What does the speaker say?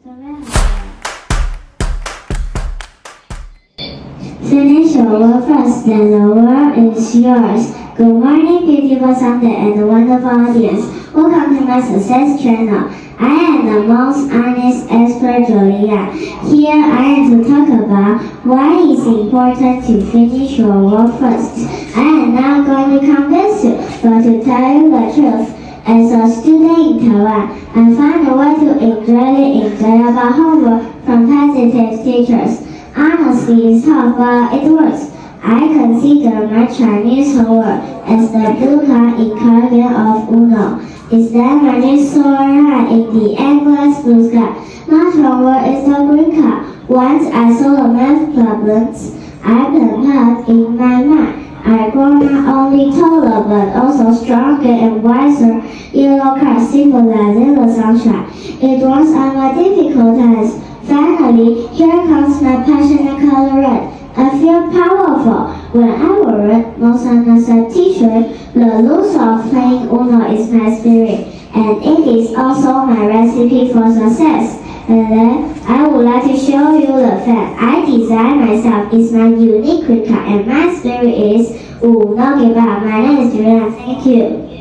Finish your work first, then the world is yours. Good morning, beautiful Sunday and wonderful audience. Welcome to my success channel. I am the most honest expert Julia. Here I am to talk about why it's important to finish your work first. I am not going to convince you, but to tell you the truth. As a student in Taiwan, I find a way to really enjoy about homework from positive teachers. Honestly, it's tough, but it works. I consider my Chinese homework as the blue card in card game of Uno. Is that magic so high in the endless blue sky? My homework is the green card. Once I solve the math problems, I can have in my mind. I grow not only taller but also stronger and wiser. Yellow card symbolizing the sunshine. It draws on my difficult times. Finally, here comes my passionate color red. I feel powerful when I wear it. Most understood teacher, the lure of playing Uno is my spirit, and it is also my recipe for success. And then I would like to show you the fact I design myself is my unique cricket, and my spirit is no give up. My name is Julian. Thank you.